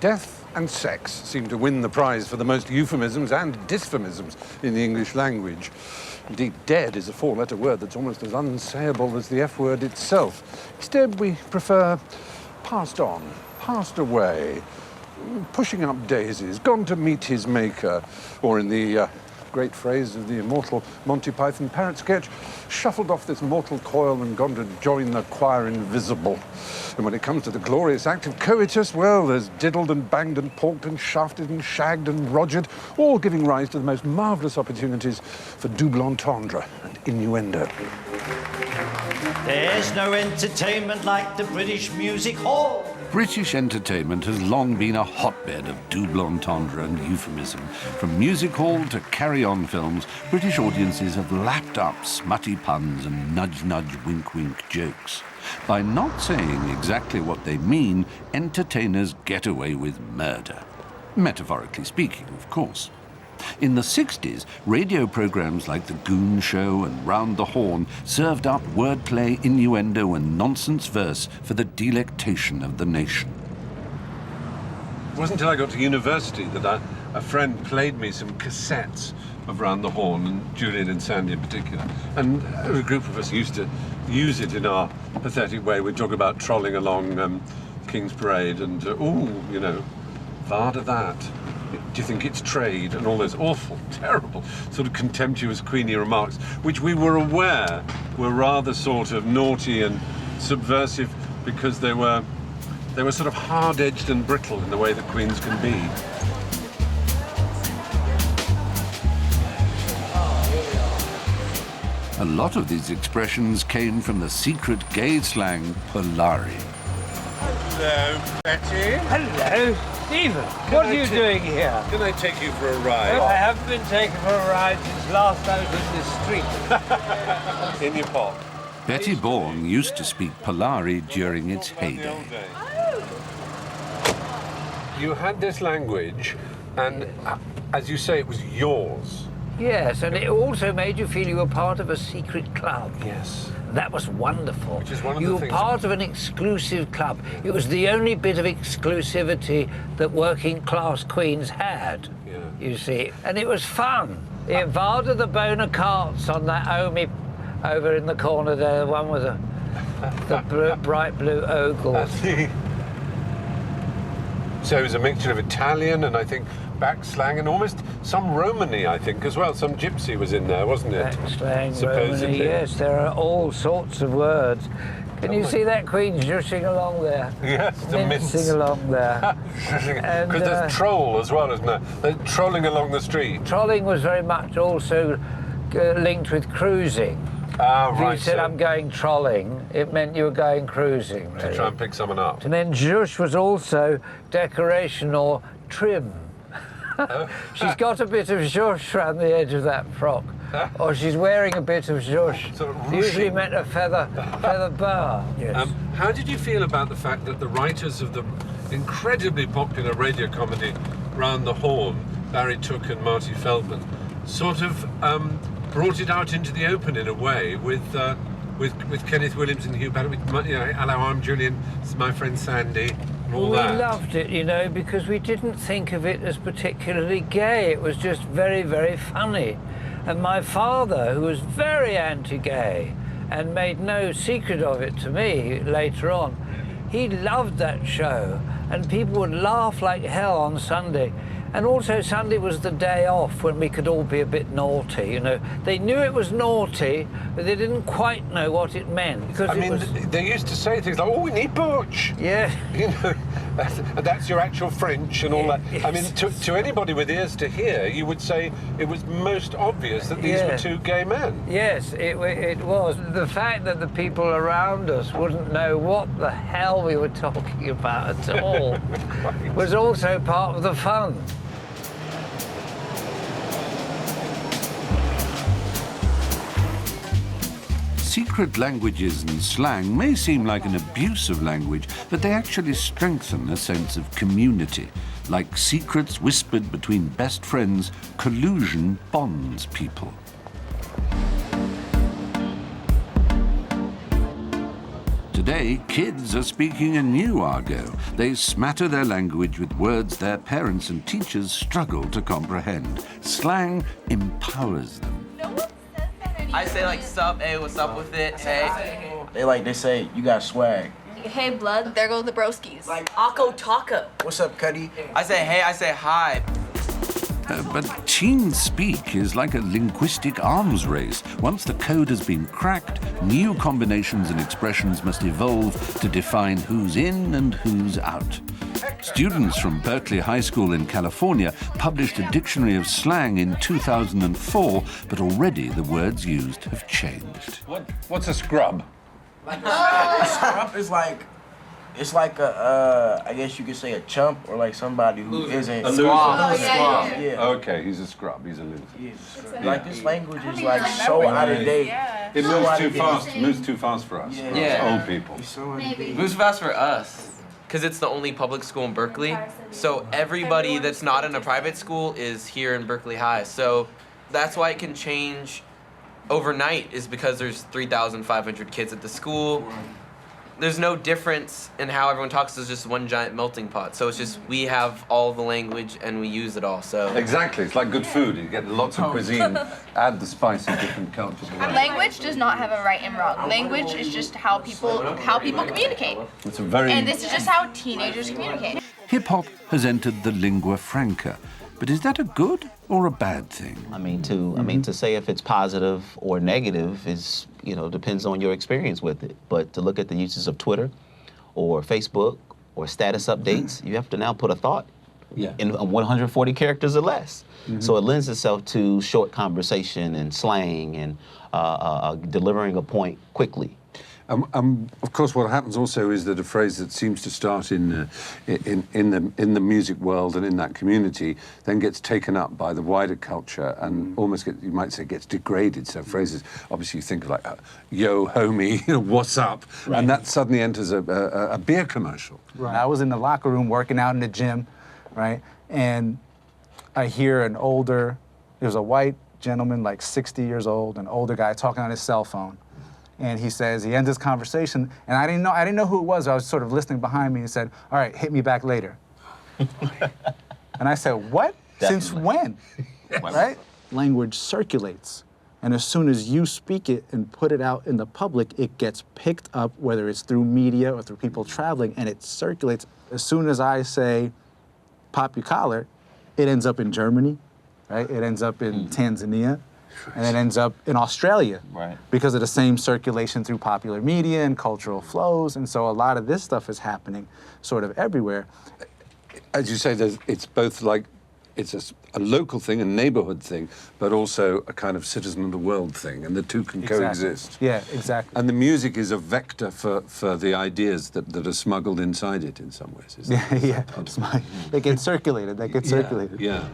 Death and sex seem to win the prize for the most euphemisms and dysphemisms in the English language. Indeed, dead is a four-letter word that's almost as unsayable as the F word itself. Instead, we prefer passed on, passed away, pushing up daisies, gone to meet his maker, or in the great phrase of the immortal Monty Python parrot sketch, shuffled off this mortal coil and gone to join the choir invisible. And when it comes to the glorious act of coitus, well, there's diddled and banged and porked and shafted and shagged and rogered, all giving rise to the most marvellous opportunities for double entendre and innuendo. There's no entertainment like the British Music Hall. British entertainment has long been a hotbed of double entendre and euphemism. From music hall to carry-on films, British audiences have lapped up smutty puns and nudge-nudge, wink-wink jokes. By not saying exactly what they mean, entertainers get away with murder. Metaphorically speaking, of course. In the 60s, radio programs like The Goon Show and Round the Horn served up wordplay, innuendo and nonsense verse for the delectation of the nation. It wasn't until I got to university that a friend played me some cassettes of Round the Horn, and Julian and Sandy in particular. And a group of us used to use it in our pathetic way. We'd talk about trolling along King's Parade and, Varda that. Do you think it's trade? And all those awful, terrible, sort of contemptuous Queenie remarks, which we were aware were rather sort of naughty and subversive because they were sort of hard-edged and brittle in the way that Queens can be. A lot of these expressions came from the secret gay slang Polari. Hello, Betty. Hello, Stephen. What are you doing here? Can I take you for a ride? I haven't been taken for a ride since last I was in the street. In your pot. Betty Bourne used to speak Polari during its heyday. You had this language, and as you say, it was yours. Yes, and it also made you feel you were part of a secret club. Yes. That was wonderful. Which is one of you the were things... part of an exclusive club. It was the only bit of exclusivity that working class queens had, you see. And it was fun. The Varda the Bonacartes on that Omi over in the corner there, the one with the bright blue ogles. So it was a mixture of Italian and I think back slang and almost some Romany, I think, as well. Some gypsy was in there, wasn't it? Back slang, supposedly. Romany, yes, there are all sorts of words. Can you see that queen zhushing along there? Yes, the mincing along there. Because there's troll as well, isn't there? They're trolling along the street. Trolling was very much also linked with cruising. Ah, right. If you said, I'm going trolling, it meant you were going cruising, really. To try and pick someone up. And then zhush was also decoration or trim. She's got a bit of zhush around the edge of that frock. Or she's wearing a bit of zhush. Sort of usually meant a feather bar. Yes. How did you feel about the fact that the writers of the incredibly popular radio comedy Round the Horn, Barry Took and Marty Feldman, sort of brought it out into the open in a way with Kenneth Williams and Hugh Padgett, with, hello, I'm Julian, this is my friend Sandy, and all that. We loved it, because we didn't think of it as particularly gay. It was just very, very funny. And my father, who was very anti-gay and made no secret of it to me later on, he loved that show, and people would laugh like hell on Sunday. And also Sunday was the day off when we could all be a bit naughty, They knew it was naughty, but they didn't quite know what it meant. Because they used to say things like, oh, we need butch. Yeah. That's your actual French and all that. Yes. I mean, to anybody with ears to hear, you would say it was most obvious that these were two gay men. Yes, it was. The fact that the people around us wouldn't know what the hell we were talking about at all was also part of the fun. Secret languages and slang may seem like an abuse of language, but they actually strengthen a sense of community. Like secrets whispered between best friends, collusion bonds people. To Today, kids are speaking a new argot. They smatter their language with words their parents and teachers struggle to comprehend. Slang empowers them. I say like sup, hey, what's up with it, hey. They say, you got swag. Hey, blood, there go the broskies. Like Akko Taco. What's up, Cuddy? I say hey, I say hi. But teen speak is like a linguistic arms race. Once the code has been cracked, new combinations and expressions must evolve to define who's in and who's out. Students from Berkeley High School in California published a dictionary of slang in 2004, but already the words used have changed. What's a scrub? Scrub is like, it's like a, I guess you could say a chump or like somebody who isn't. A loser. Yeah. Okay, he's a scrub. He's a loser. Yeah. Like this language is like so out of date. It moves too fast. It moves too fast for us. Yeah. Old people. It's so out of date. Moves fast for us, because it's the only public school in Berkeley. So everybody that's not in a private school is here in Berkeley High. So that's why it can change overnight, is because there's 3,500 kids at the school. There's no difference in how everyone talks. There's just one giant melting pot. So it's just we have all the language and we use it all. So Exactly. It's like good food. You get lots of cuisine, add the spice of different cultures. Language does not have a right and wrong. Language is just how people communicate. It's a very... And this is just how teenagers communicate. Hip-hop has entered the lingua franca. But is that a good or a bad thing? I mean, to say if it's positive or negative is, depends on your experience with it. But to look at the uses of Twitter or Facebook or status updates, you have to now put a thought in 140 characters or less. So it lends itself to short conversation and slang and delivering a point quickly. Of course, what happens also is that a phrase that seems to start in the music world and in that community then gets taken up by the wider culture and almost you might say gets degraded. So phrases, obviously, you think of like "yo, homie," "what's up," and that suddenly enters a beer commercial. Right. I was in the locker room working out in the gym, right, and I hear there was a white gentleman, like 60 years old, an older guy talking on his cell phone. And he ends his conversation, and I didn't know who it was. I was sort of listening behind me and said, "All right, hit me back later." And I said, "What? Definitely. Since when?" Right? Language circulates, and as soon as you speak it and put it out in the public, it gets picked up, whether it's through media or through people traveling, and it circulates. As soon as I say, "pop your collar," it ends up in Germany, right? It ends up in Tanzania. And it ends up in Australia because of the same circulation through popular media and cultural flows. And so a lot of this stuff is happening sort of everywhere. As you say, it's both like it's a local thing, a neighborhood thing, but also a kind of citizen of the world thing, and the two can coexist. Yeah, exactly. And the music is a vector for the ideas that are smuggled inside it in some ways. Yeah. They get circulated. Yeah.